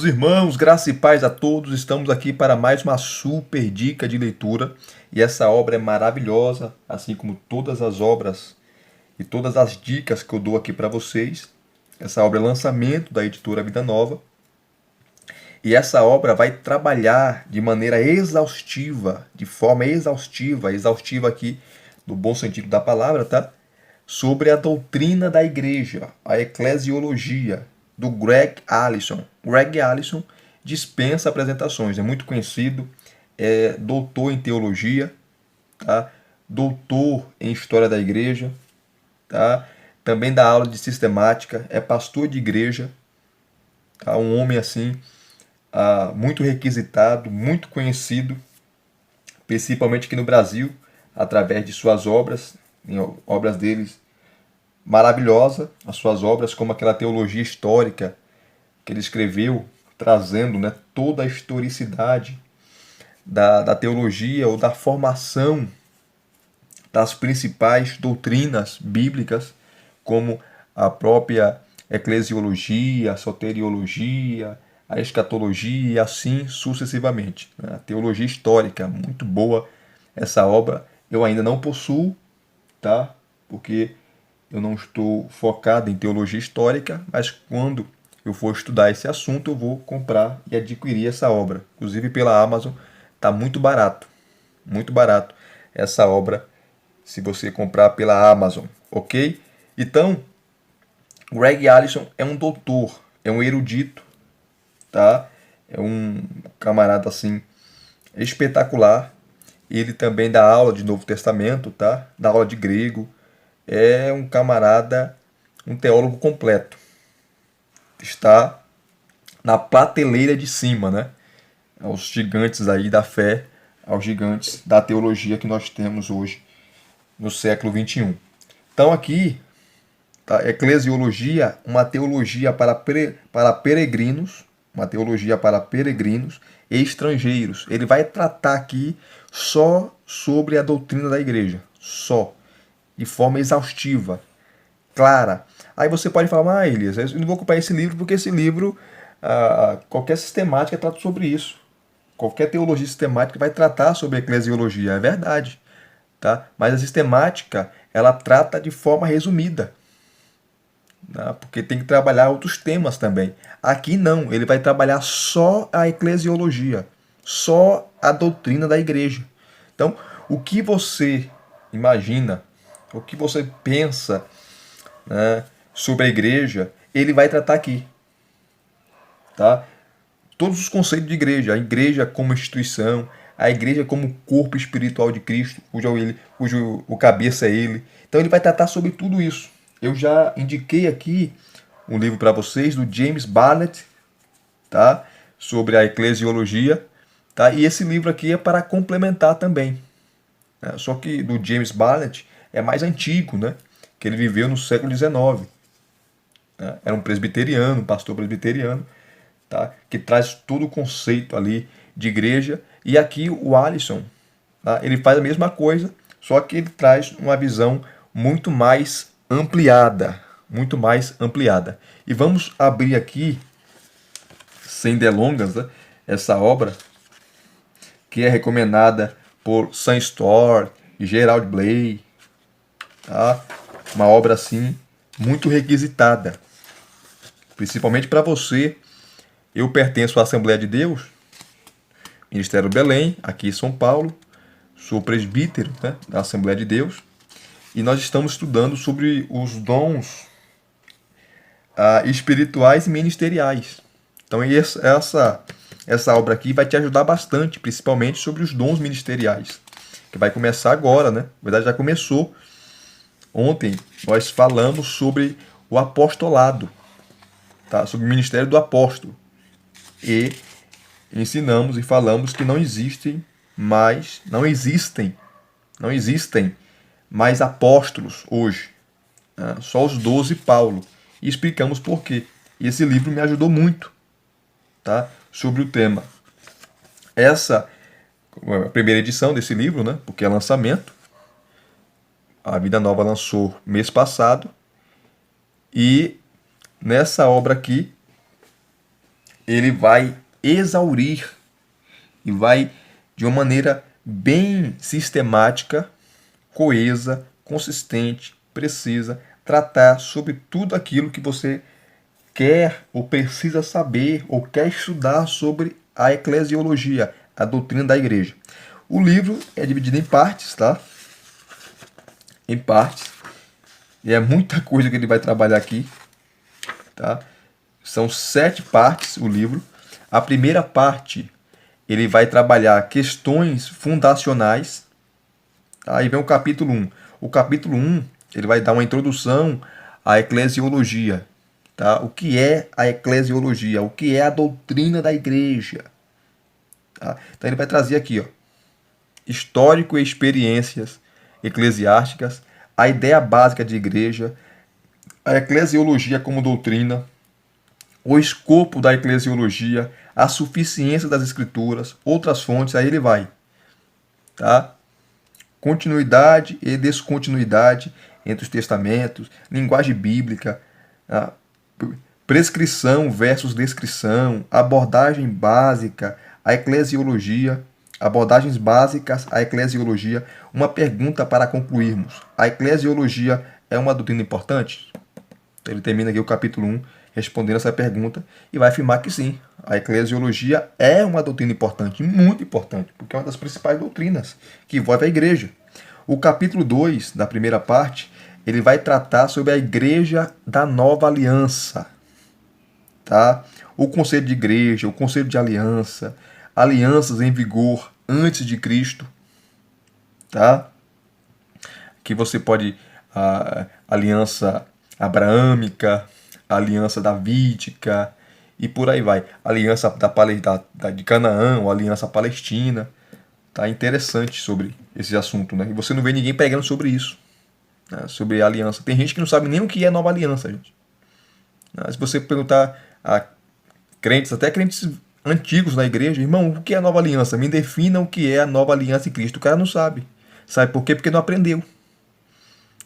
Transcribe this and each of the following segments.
irmãos, graça e paz a todos. Estamos aqui para mais uma super dica de leitura. E essa obra é maravilhosa, assim como todas as obras e todas as dicas que eu dou aqui para vocês. Essa obra é lançamento da editora Vida Nova. E essa obra vai trabalhar de maneira exaustiva, de forma exaustiva aqui, no bom sentido da palavra, tá? Sobre a doutrina da igreja, a eclesiologia, do Greg Allison. Greg Allison dispensa apresentações, é muito conhecido, é doutor em teologia, tá? Doutor em história da igreja, tá? Também dá aula de sistemática, é pastor de igreja, tá? Um homem assim, muito requisitado, muito conhecido, principalmente aqui no Brasil, através de suas obras, obras deles maravilhosa, as suas obras, como aquela teologia histórica que ele escreveu, trazendo, né, toda a historicidade da teologia ou da formação das principais doutrinas bíblicas, como a própria eclesiologia, a soteriologia, a escatologia e assim sucessivamente. A teologia histórica, muito boa essa obra. Eu ainda não possuo, tá? Porque eu não estou focado em teologia histórica, mas quando eu for estudar esse assunto, eu vou comprar e adquirir essa obra. Inclusive pela Amazon, está muito barato essa obra se você comprar pela Amazon, ok? Então, Greg Allison é um doutor, é um erudito, tá? É um camarada assim espetacular. Ele também dá aula de Novo Testamento, tá? Dá aula de grego. É um camarada, um teólogo completo. Está na prateleira de cima, né? Aos gigantes aí da fé, aos gigantes da teologia que nós temos hoje no século XXI. Então aqui, tá? Eclesiologia, uma teologia para peregrinos, uma teologia para peregrinos e estrangeiros. Ele vai tratar aqui só sobre a doutrina da igreja, só, de forma exaustiva, clara. Aí você pode falar, Elias, eu não vou comprar esse livro porque esse livro, qualquer sistemática trata sobre isso. Qualquer teologia sistemática vai tratar sobre eclesiologia, é verdade, tá? Mas a sistemática, ela trata de forma resumida, né? Porque tem que trabalhar outros temas também. Aqui não, ele vai trabalhar só a eclesiologia, só a doutrina da igreja. Então, o que você imagina, o que você pensa, né, sobre a igreja, ele vai tratar aqui, tá? Todos os conceitos de igreja, a igreja como instituição, a igreja como corpo espiritual de Cristo, cujo o cabeça é ele. Então ele vai tratar sobre tudo isso. Eu já indiquei aqui um livro para vocês do James Barnett, tá? Sobre a eclesiologia, tá? E esse livro aqui é para complementar também, né? Só que do James Barnett é mais antigo, né? Que ele viveu no século XIX. Né? Era um presbiteriano, um pastor presbiteriano, tá? Que traz todo o conceito ali de igreja. E aqui o Allison, tá? Ele faz a mesma coisa, só que ele traz uma visão muito mais ampliada, muito mais ampliada. E vamos abrir aqui, sem delongas, né, essa obra que é recomendada por Sam Storr e Gerald Blay, tá? Uma obra assim muito requisitada, principalmente para você. Eu pertenço à Assembleia de Deus, Ministério Belém, aqui em São Paulo. Sou presbítero, né, da Assembleia de Deus. E nós estamos estudando sobre os dons espirituais e ministeriais. Então essa obra aqui vai te ajudar bastante, principalmente sobre os dons ministeriais, que vai começar agora, né? Na verdade já começou. Ontem nós falamos sobre o apostolado, tá? Sobre o ministério do apóstolo. E ensinamos e falamos que não existem mais apóstolos hoje, né? Só os 12 Paulo. E explicamos por quê. E esse livro me ajudou muito, tá? Sobre o tema. Essa é a primeira edição desse livro, né? Porque é lançamento. A Vida Nova lançou mês passado. E nessa obra aqui ele vai exaurir e vai, de uma maneira bem sistemática, coesa, consistente, precisa, tratar sobre tudo aquilo que você quer ou precisa saber ou quer estudar sobre a eclesiologia, a doutrina da igreja. O livro é dividido em partes, tá? Em partes. E é muita coisa que ele vai trabalhar aqui, tá? São 7 partes o livro. A primeira parte, ele vai trabalhar questões fundacionais. Tá? Aí vem o capítulo 1. O capítulo 1, ele vai dar uma introdução à eclesiologia. Tá? O que é a eclesiologia? O que é a doutrina da igreja? Tá? Então ele vai trazer aqui, ó, histórico e experiências eclesiásticas, a ideia básica de igreja, a eclesiologia como doutrina, o escopo da eclesiologia, a suficiência das escrituras, outras fontes, aí ele vai. Tá? Continuidade e descontinuidade entre os testamentos, linguagem bíblica, tá? Prescrição versus descrição, abordagem básica, a eclesiologia, abordagens básicas, a eclesiologia. Uma pergunta para concluirmos. A eclesiologia é uma doutrina importante? Ele termina aqui o capítulo 1 respondendo essa pergunta e vai afirmar que sim, a eclesiologia é uma doutrina importante, muito importante, porque é uma das principais doutrinas que envolve a igreja. O capítulo 2, da primeira parte, ele vai tratar sobre a igreja da nova aliança. Tá? O conceito de igreja, o conceito de aliança, alianças em vigor antes de Cristo. Tá? Que você pode, a aliança abraâmica, a aliança davídica e por aí vai. A aliança de Canaã, ou a aliança palestina. Tá interessante sobre esse assunto, né? E você não vê ninguém pregando sobre isso, né? Sobre a aliança. Tem gente que não sabe nem o que é nova aliança, gente. Se você perguntar a crentes, até crentes antigos na igreja, irmão, o que é a nova aliança? Me defina o que é a nova aliança em Cristo. O cara não sabe. Sabe por quê? Porque não aprendeu.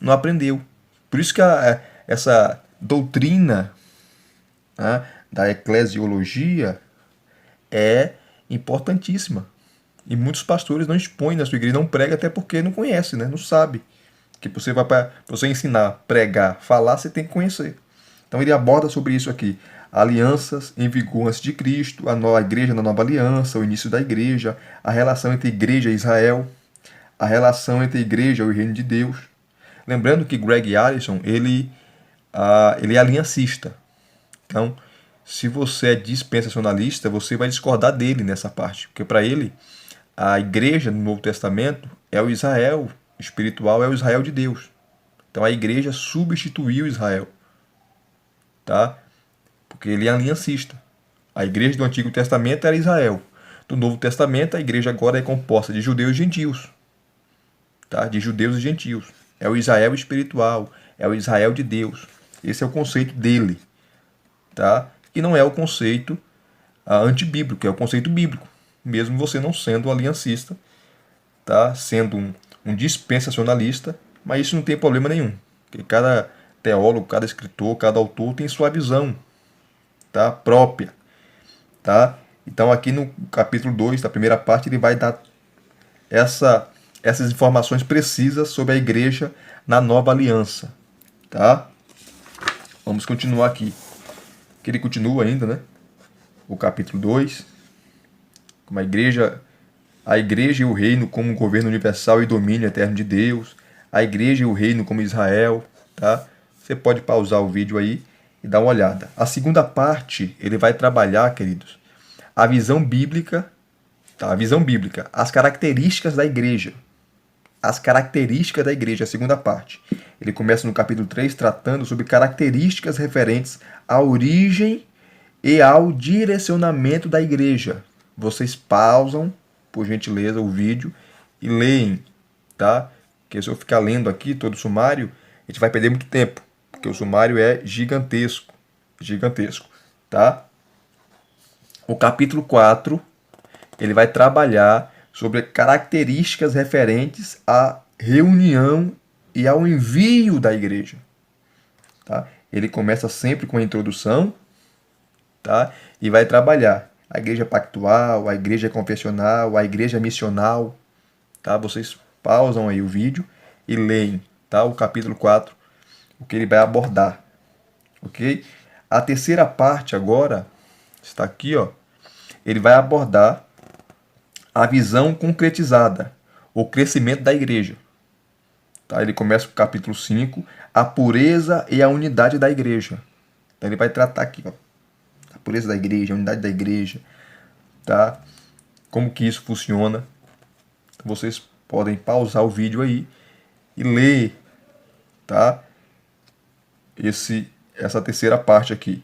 Não aprendeu. Por isso que essa doutrina, né, da eclesiologia é importantíssima. E muitos pastores não expõem na sua igreja, não pregam até porque não conhece, né? Não sabe. Que você vai para você ensinar, pregar, falar, você tem que conhecer. Então ele aborda sobre isso aqui. Alianças em vigor antes de Cristo, a nova igreja na nova aliança, o início da igreja, a relação entre igreja e Israel, a relação entre a igreja e o reino de Deus. Lembrando que Greg Allison, ele é aliancista. Então, se você é dispensacionalista, você vai discordar dele nessa parte. Porque para ele, a igreja no Novo Testamento é o Israel espiritual, é o Israel de Deus. Então a igreja substituiu Israel. Tá? Porque ele é aliancista. A igreja do Antigo Testamento era Israel. Do Novo Testamento, a igreja agora é composta de judeus e gentios. Tá? De judeus e gentios. É o Israel espiritual, é o Israel de Deus. Esse é o conceito dele. Tá? E não é o conceito antibíblico, é o conceito bíblico. Mesmo você não sendo aliancista, tá? Sendo um dispensacionalista, mas isso não tem problema nenhum. Porque cada teólogo, cada escritor, cada autor tem sua visão, tá? Própria. Tá? Então aqui no capítulo 2, da primeira parte, ele vai dar essas informações precisas sobre a igreja na nova aliança. Tá? Vamos continuar aqui. Que ele continua ainda, né? O capítulo 2, como a igreja e o reino como governo universal e domínio eterno de Deus, a igreja e o reino como Israel, tá? Você pode pausar o vídeo aí e dar uma olhada. A segunda parte, ele vai trabalhar, queridos, a visão bíblica, tá? A visão bíblica, as características da igreja. As características da igreja, a segunda parte. Ele começa no capítulo 3 tratando sobre características referentes à origem e ao direcionamento da igreja. Vocês pausam, por gentileza, o vídeo e leem, tá? Porque se eu ficar lendo aqui todo o sumário, a gente vai perder muito tempo, porque o sumário é gigantesco, tá? O capítulo 4, ele vai trabalhar sobre características referentes à reunião e ao envio da igreja. Tá? Ele começa sempre com a introdução, tá? E vai trabalhar a igreja pactual, a igreja confessional, a igreja missional, tá? Vocês pausam aí o vídeo e leem, tá? O capítulo 4, o que ele vai abordar, ok? A terceira parte agora está aqui, ó. Ele vai abordar a visão concretizada, o crescimento da igreja. Tá? Ele começa com o capítulo 5, a pureza e a unidade da igreja. Então ele vai tratar aqui, ó, a pureza da igreja, a unidade da igreja, tá? Como que isso funciona. Vocês podem pausar o vídeo aí e ler, tá? Essa terceira parte aqui.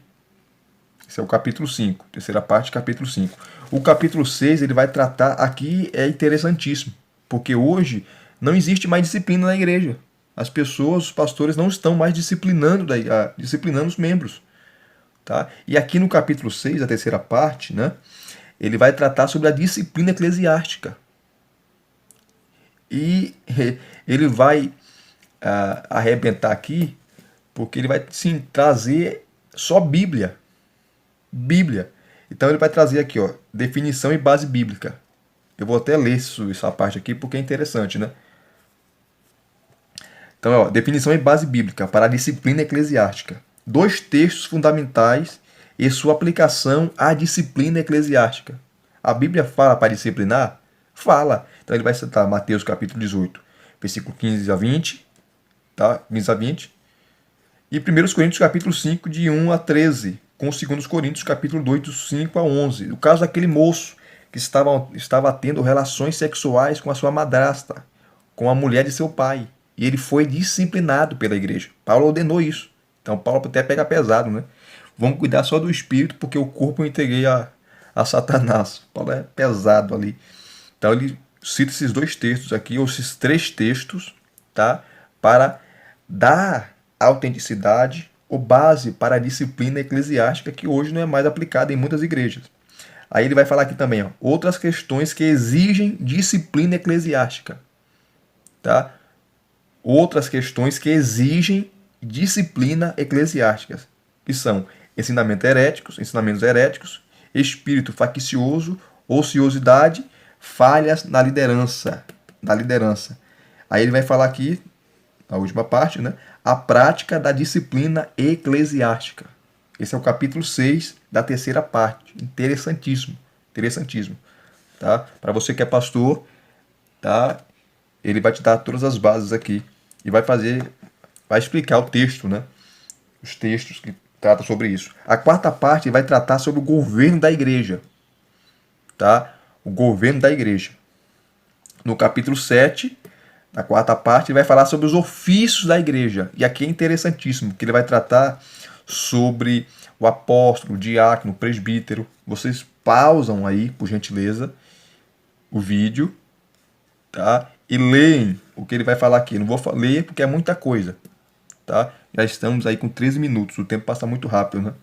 Esse é o capítulo 5, terceira parte, capítulo 5. O capítulo 6 ele vai tratar, aqui é interessantíssimo, porque hoje não existe mais disciplina na igreja. As pessoas, os pastores não estão mais disciplinando os membros. Tá? E aqui no capítulo 6, a terceira parte, né, ele vai tratar sobre a disciplina eclesiástica. E ele vai arrebentar aqui, porque ele vai sim trazer só Bíblia. Bíblia. Então ele vai trazer aqui, ó, definição e base bíblica. Eu vou até ler essa parte aqui porque é interessante, né? Então, ó, definição e base bíblica para a disciplina eclesiástica. 2 textos fundamentais e sua aplicação à disciplina eclesiástica. A Bíblia fala para disciplinar? Fala. Então ele vai citar Mateus capítulo 18, versículo 15 a 20, tá? 15 a 20. E 1 Coríntios capítulo 5, de 1 a 13, com 2 Coríntios capítulo 2, do 5 a 11. O caso daquele moço que estava tendo relações sexuais com a sua madrasta, com a mulher de seu pai. E ele foi disciplinado pela igreja. Paulo ordenou isso. Então Paulo até pega pesado, né? Vamos cuidar só do espírito, porque o corpo eu entreguei a Satanás. Paulo é pesado ali. Então ele cita esses 2 textos aqui, ou esses 3 textos, tá? Para dar autenticidade ou base para a disciplina eclesiástica que hoje não é mais aplicada em muitas igrejas. Aí ele vai falar aqui também, ó, outras questões que exigem disciplina eclesiástica. Tá? Outras questões que exigem disciplina eclesiástica, que são ensinamentos heréticos, espírito faccioso, ociosidade, falhas na liderança. Aí ele vai falar aqui, na última parte, né, a prática da disciplina eclesiástica. Esse é o capítulo 6 da terceira parte. Interessantíssimo. Tá? Para você que é pastor, tá? Ele vai te dar todas as bases aqui e vai explicar o texto, né? Os textos que tratam sobre isso. A quarta parte vai tratar sobre o governo da igreja, tá? O governo da igreja. No capítulo 7, na quarta parte, ele vai falar sobre os ofícios da igreja. E aqui é interessantíssimo, que ele vai tratar sobre o apóstolo, o diácono, o presbítero. Vocês pausam aí, por gentileza, o vídeo, tá? E leem o que ele vai falar aqui. Não vou ler porque é muita coisa, tá? Já estamos aí com 13 minutos, o tempo passa muito rápido, né?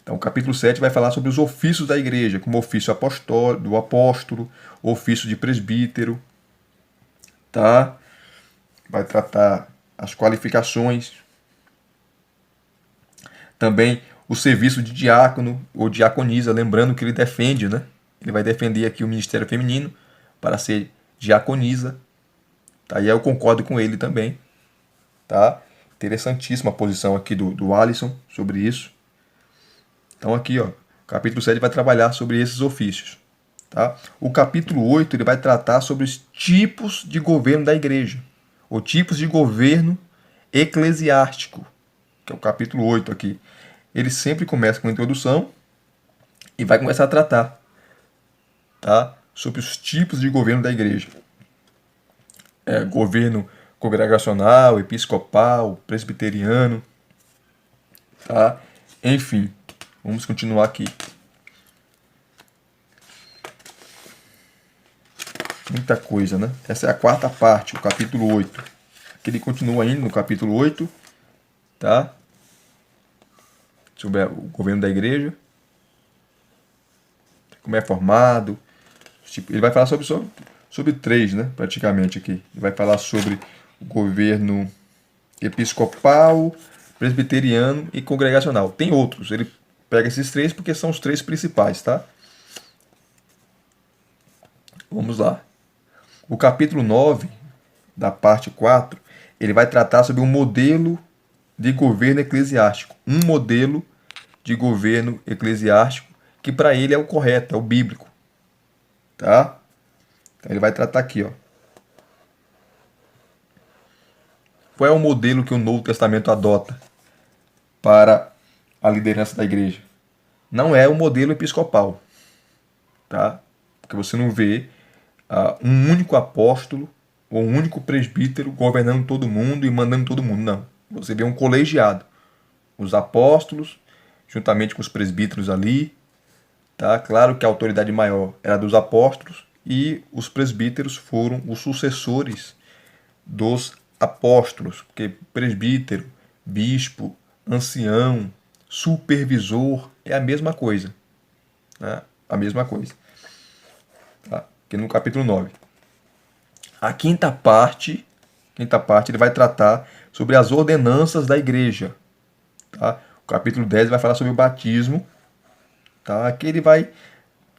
Então, o capítulo 7 vai falar sobre os ofícios da igreja, como o ofício do apóstolo, o ofício de presbítero, tá? Vai tratar as qualificações. Também o serviço de diácono ou diaconisa, lembrando que ele defende, né? Ele vai defender aqui o ministério feminino para ser diaconisa. Tá? E aí eu concordo com ele também. Tá? Interessantíssima a posição aqui do Alisson sobre isso. Então aqui, ó, o capítulo 7 vai trabalhar sobre esses ofícios. Tá? O capítulo 8 ele vai tratar sobre os tipos de governo da igreja, ou tipos de governo eclesiástico, que é o capítulo 8 aqui. Ele sempre começa com uma introdução e vai começar a tratar, tá? Sobre os tipos de governo da igreja. Governo congregacional, episcopal, presbiteriano, tá? Enfim, vamos continuar aqui. Muita coisa, né? Essa é a quarta parte, o capítulo 8. Aqui ele continua ainda no capítulo 8, tá? Sobre o governo da igreja, como é formado. Ele vai falar sobre 3, né? Praticamente aqui. Ele vai falar sobre o governo episcopal, presbiteriano e congregacional. Tem outros. Ele pega esses três porque são os três principais, tá? Vamos lá. O capítulo 9 da parte 4, ele vai tratar sobre um modelo de governo eclesiástico. Um modelo de governo eclesiástico que para ele é o correto, é o bíblico. Tá? Então ele vai tratar aqui, ó. Qual é o modelo que o Novo Testamento adota para a liderança da igreja? Não é o modelo episcopal, tá? Porque você não vê um único apóstolo ou um único presbítero governando todo mundo e mandando todo mundo, não. Você vê um colegiado, os apóstolos, juntamente com os presbíteros ali, tá? Claro que a autoridade maior era dos apóstolos e os presbíteros foram os sucessores dos apóstolos, porque presbítero, bispo, ancião, supervisor é a mesma coisa, né? A mesma coisa, tá? Que no capítulo 9. A quinta parte ele vai tratar sobre as ordenanças da igreja, tá? O capítulo 10 vai falar sobre o batismo, tá? Aqui ele vai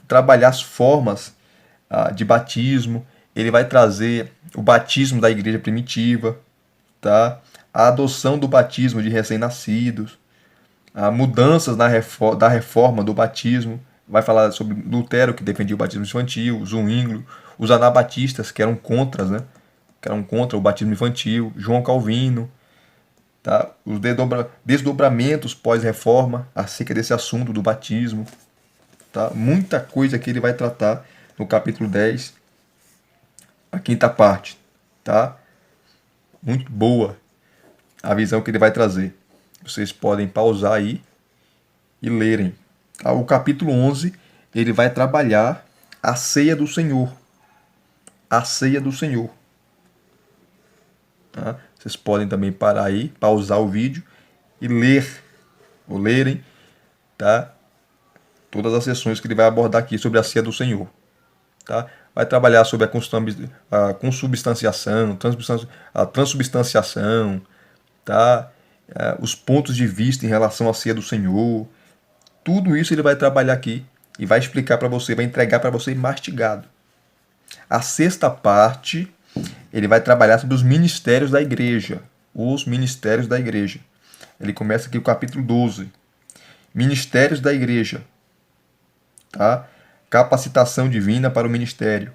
trabalhar as formas de batismo, ele vai trazer o batismo da igreja primitiva, tá? A adoção do batismo de recém-nascidos, mudanças da reforma do batismo, vai falar sobre Lutero, que defendia o batismo infantil, Zwinglio, os anabatistas, que eram contra, né? Que eram contra o batismo infantil, João Calvino, tá? Os desdobramentos pós-reforma acerca desse assunto do batismo, tá? Muita coisa que ele vai tratar no capítulo 10, a quinta parte, tá? Muito boa a visão que ele vai trazer. Vocês podem pausar aí e lerem. Tá? O capítulo 11, ele vai trabalhar a ceia do Senhor. A ceia do Senhor. Tá? Vocês podem também parar aí, pausar o vídeo e lerem, tá? Todas as sessões que ele vai abordar aqui sobre a ceia do Senhor. Tá? Vai trabalhar sobre a consubstanciação, a transubstanciação, tá? Os pontos de vista em relação à ceia do Senhor. Tudo isso ele vai trabalhar aqui e vai explicar para você, vai entregar para você mastigado. A sexta parte, ele vai trabalhar sobre os ministérios da igreja. Os ministérios da igreja. Ele começa aqui o capítulo 12. Ministérios da igreja. Tá? Capacitação divina para o ministério.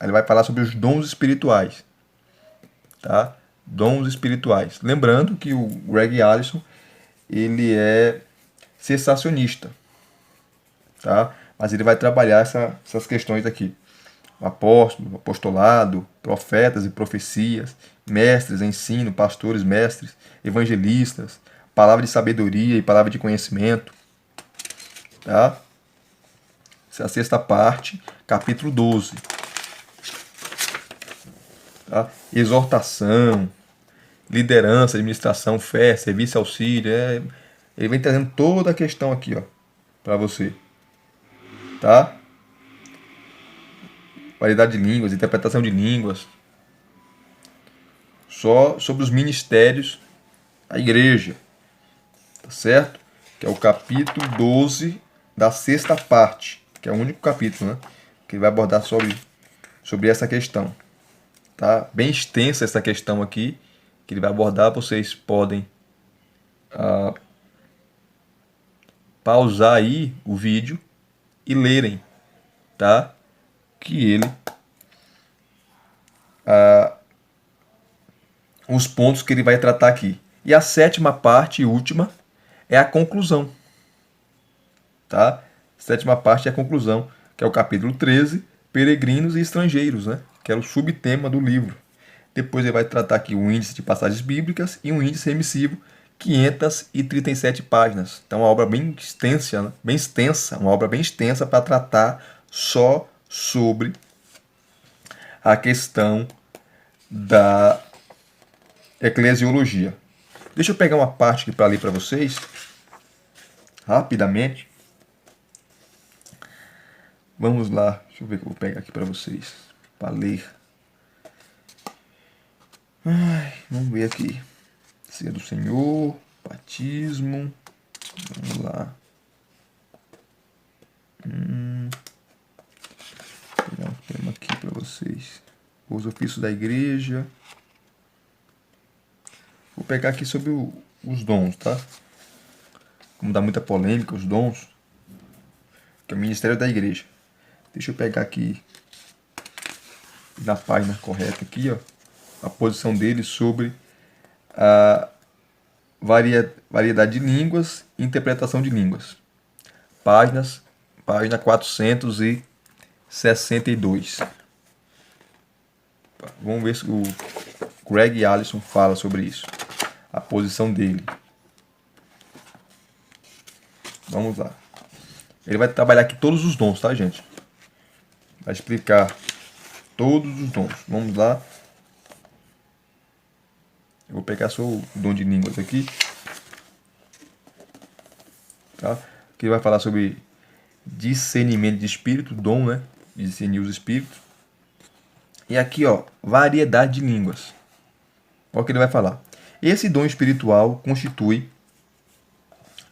Ele vai falar sobre os dons espirituais. Tá? Dons espirituais. Lembrando que o Greg Allison, ele é cessacionista. Tá? Mas ele vai trabalhar essas questões aqui. O apóstolo, apostolado, profetas e profecias, mestres, ensino, pastores, mestres, evangelistas, palavra de sabedoria e palavra de conhecimento. Tá? Essa é a sexta parte, capítulo 12. Tá? Exortação, liderança, administração, fé, serviço e auxílio. Ele vem trazendo toda a questão aqui, ó, para você. Tá? Variedade de línguas, interpretação de línguas. Só sobre os ministérios da igreja. Tá certo? Que é o capítulo 12 da sexta parte. Que é o único capítulo, né? Que ele vai abordar sobre essa questão. Tá? Bem extensa essa questão aqui. Que ele vai abordar. Vocês podem pausar aí o vídeo e lerem. Tá? Que ele os pontos que ele vai tratar aqui. E a sétima parte e última é a conclusão. Tá? Sétima parte é a conclusão, que é o capítulo 13, peregrinos e estrangeiros, né? Que é o subtema do livro. Depois ele vai tratar aqui o índice de passagens bíblicas e um índice remissivo, 537 páginas. Então, uma obra bem extensa, né? Bem extensa, uma obra bem extensa para tratar só sobre a questão da eclesiologia. Deixa eu pegar uma parte aqui para ler para vocês, rapidamente. Vamos lá, deixa eu ver o que eu vou pegar aqui para vocês, para ler. Vamos ver aqui. Ceia do Senhor, batismo, vamos lá. Vou pegar um tema aqui para vocês. Os ofícios da igreja. Vou pegar aqui sobre os dons, tá? Como dá muita polêmica, os dons, que é o ministério da igreja. Deixa eu pegar aqui na página correta aqui, ó, a posição dele sobre a variedade de línguas e interpretação de línguas. Página 462. Vamos ver se o Greg Allison fala sobre isso. A posição dele. Vamos lá. Ele vai trabalhar aqui todos os dons, tá, gente? Vai explicar todos os dons. Vamos lá. Eu vou pegar só o dom de línguas aqui. Tá? Aqui ele vai falar sobre discernimento de espírito, dom, né? Discernir os espíritos. E aqui, ó, variedade de línguas. Olha o que ele vai falar. Esse dom espiritual constitui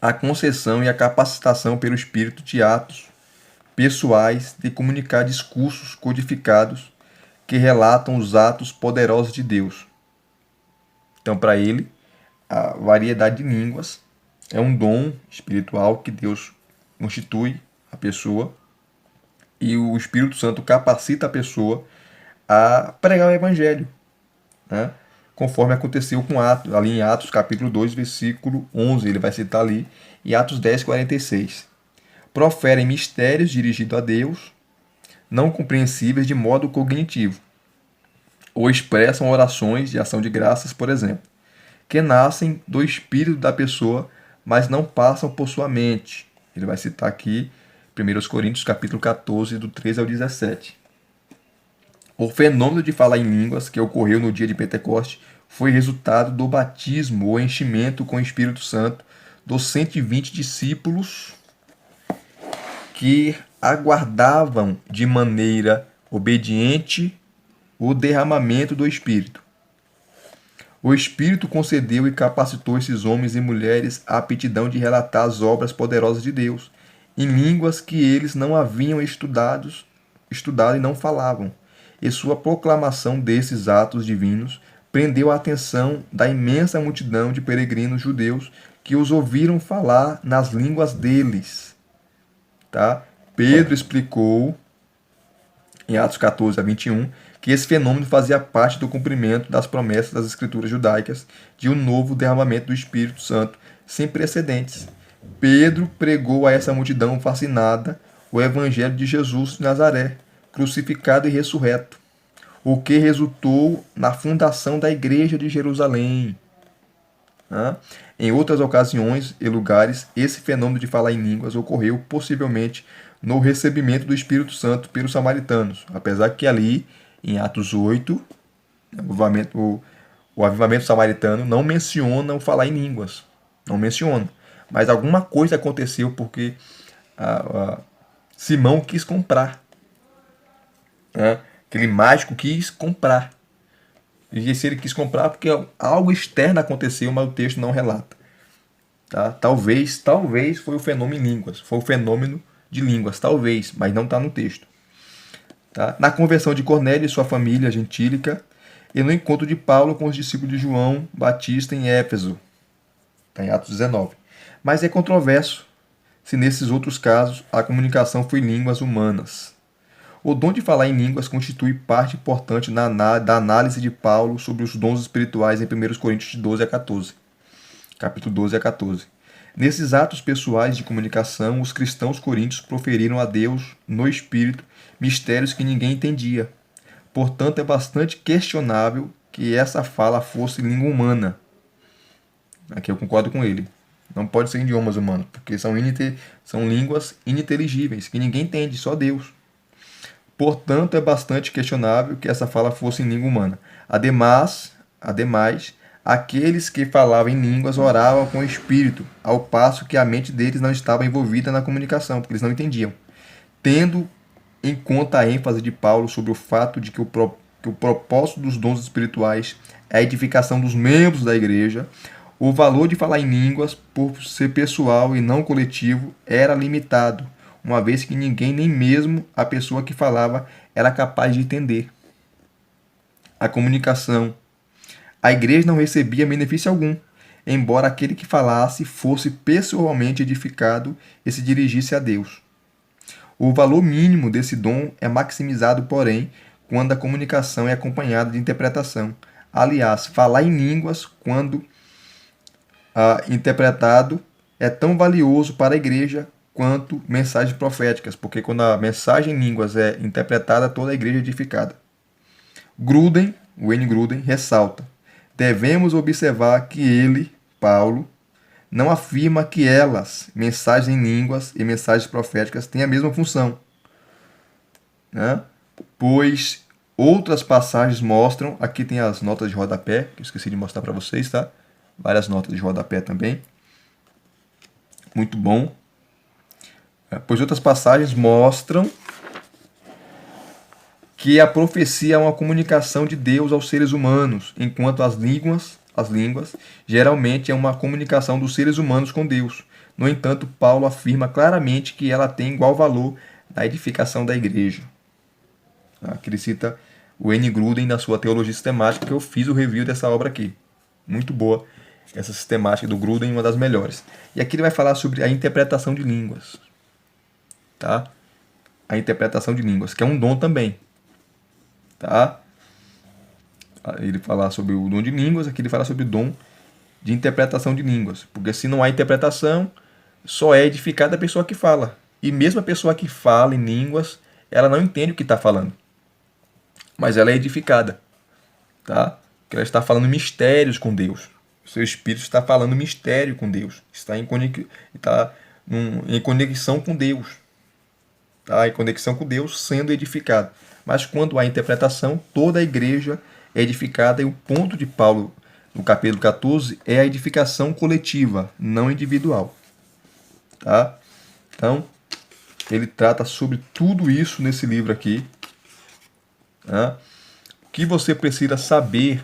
a concessão e a capacitação pelo espírito de atos pessoais de comunicar discursos codificados que relatam os atos poderosos de Deus. Então, para ele, a variedade de línguas é um dom espiritual que Deus constitui a pessoa e o Espírito Santo capacita a pessoa a pregar o Evangelho, né? Conforme aconteceu com Atos, ali em Atos capítulo 2, versículo 11, ele vai citar ali, e Atos 10, 46. Proferem mistérios dirigidos a Deus, não compreensíveis de modo cognitivo, ou expressam orações de ação de graças, por exemplo, que nascem do espírito da pessoa, mas não passam por sua mente. Ele vai citar aqui 1 Coríntios capítulo 14, do 13 ao 17. O fenômeno de falar em línguas que ocorreu no dia de Pentecoste foi resultado do batismo ou enchimento com o Espírito Santo dos 120 discípulos que aguardavam de maneira obediente o derramamento do Espírito. O Espírito concedeu e capacitou esses homens e mulheres a aptidão de relatar as obras poderosas de Deus, em línguas que eles não haviam estudado e não falavam. E sua proclamação desses atos divinos prendeu a atenção da imensa multidão de peregrinos judeus que os ouviram falar nas línguas deles. Tá? Pedro explicou, em Atos 14 a 21, que esse fenômeno fazia parte do cumprimento das promessas das Escrituras judaicas de um novo derramamento do Espírito Santo sem precedentes. Pedro pregou a essa multidão fascinada o Evangelho de Jesus de Nazaré, crucificado e ressurreto, o que resultou na fundação da Igreja de Jerusalém. Em outras ocasiões e lugares, esse fenômeno de falar em línguas ocorreu possivelmente no recebimento do Espírito Santo pelos samaritanos, apesar que ali, em Atos 8, o avivamento samaritano não menciona o falar em línguas, não menciona, mas alguma coisa aconteceu porque Simão quis comprar, né? Aquele mágico quis comprar. E se ele quis comprar porque algo externo aconteceu, mas o texto não relata. Tá? Talvez foi o fenômeno em línguas. Foi o fenômeno de línguas, talvez, mas não está no texto. Tá? Na conversão de Cornélio e sua família gentílica, e no encontro de Paulo com os discípulos de João Batista em Éfeso. Está em Atos 19. Mas é controverso se nesses outros casos a comunicação foi em línguas humanas. O dom de falar em línguas constitui parte importante da análise de Paulo sobre os dons espirituais em 1 Coríntios 12 a 14. Capítulo 12 a 14. Nesses atos pessoais de comunicação, os cristãos coríntios proferiram a Deus, no Espírito, mistérios que ninguém entendia. Portanto, é bastante questionável que essa fala fosse língua humana. Aqui eu concordo com ele. Não pode ser idiomas humanos, porque são línguas ininteligíveis, que ninguém entende, só Deus. Portanto, é bastante questionável que essa fala fosse em língua humana. Ademais, aqueles que falavam em línguas oravam com o Espírito, ao passo que a mente deles não estava envolvida na comunicação, porque eles não entendiam. Tendo em conta a ênfase de Paulo sobre o fato de que o propósito dos dons espirituais é a edificação dos membros da igreja, o valor de falar em línguas, por ser pessoal e não coletivo, era limitado. uma vez que ninguém, nem mesmo a pessoa que falava, era capaz de entender. A comunicação. A igreja não recebia benefício algum, embora aquele que falasse fosse pessoalmente edificado e se dirigisse a Deus. O valor mínimo desse dom é maximizado, porém, quando a comunicação é acompanhada de interpretação. Aliás, falar em línguas, quando interpretado, é tão valioso para a igreja quanto mensagens proféticas, porque quando a mensagem em línguas é interpretada, toda a igreja é edificada. Gruden, Wayne Gruden, ressalta: devemos observar que ele, Paulo, não afirma que elas, mensagens em línguas e mensagens proféticas, têm a mesma função, né? Pois outras passagens mostram, aqui tem as notas de rodapé, que eu esqueci de mostrar para vocês, tá? Várias notas de rodapé também. Muito bom. Pois outras passagens mostram que a profecia é uma comunicação de Deus aos seres humanos, enquanto as línguas geralmente é uma comunicação dos seres humanos com Deus. No entanto, Paulo afirma claramente que ela tem igual valor na edificação da igreja. Aqui ele cita o Wayne Gruden na sua Teologia Sistemática, que eu fiz o review dessa obra aqui. Muito boa essa sistemática do Gruden, uma das melhores. E aqui ele vai falar sobre a interpretação de línguas. Tá? A interpretação de línguas, que é um dom também. Tá? Ele fala sobre o dom de línguas, aqui ele fala sobre o dom de interpretação de línguas. Porque se não há interpretação, só é edificada a pessoa que fala. E mesmo a pessoa que fala em línguas, ela não entende o que está falando. Mas ela é edificada. Tá? Porque ela está falando mistérios com Deus. O seu espírito está falando mistério com Deus. Está em conexão com Deus. Tá? Em conexão com Deus, sendo edificado. Mas quando há interpretação, toda a igreja é edificada, e o ponto de Paulo no capítulo 14 é a edificação coletiva, não individual. Tá? Então, ele trata sobre tudo isso nesse livro aqui. Tá? O que você precisa saber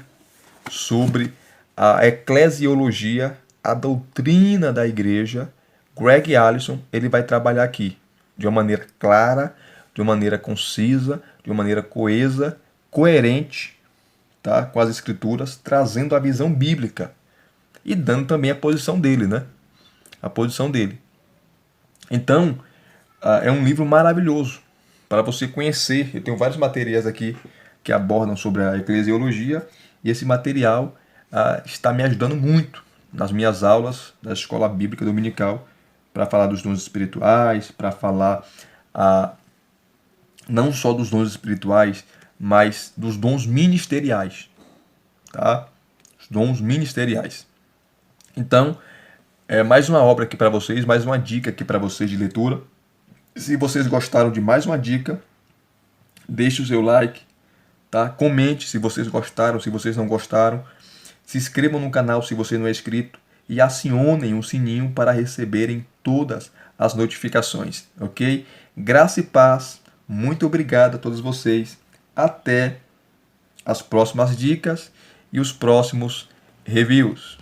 sobre a eclesiologia, a doutrina da igreja, Greg Allison, ele vai trabalhar aqui de uma maneira clara, de uma maneira concisa, de uma maneira coesa, coerente, tá? Com as escrituras, trazendo a visão bíblica e dando também a posição dele, né? A posição dele. Então, é um livro maravilhoso para você conhecer. Eu tenho vários materiais aqui que abordam sobre a eclesiologia, e esse material está me ajudando muito nas minhas aulas da Escola Bíblica Dominical, para falar dos dons espirituais, para falar não só dos dons espirituais, mas dos dons ministeriais. Tá? Os dons ministeriais. Então, mais uma obra aqui para vocês, mais uma dica aqui para vocês de leitura. Se vocês gostaram de mais uma dica, deixe o seu like, tá? Comente se vocês gostaram, se vocês não gostaram. Se inscrevam no canal se você não é inscrito e acionem o sininho para receberem todas as notificações, ok? Graça e paz. Muito obrigado a todos vocês. Até as próximas dicas e os próximos reviews.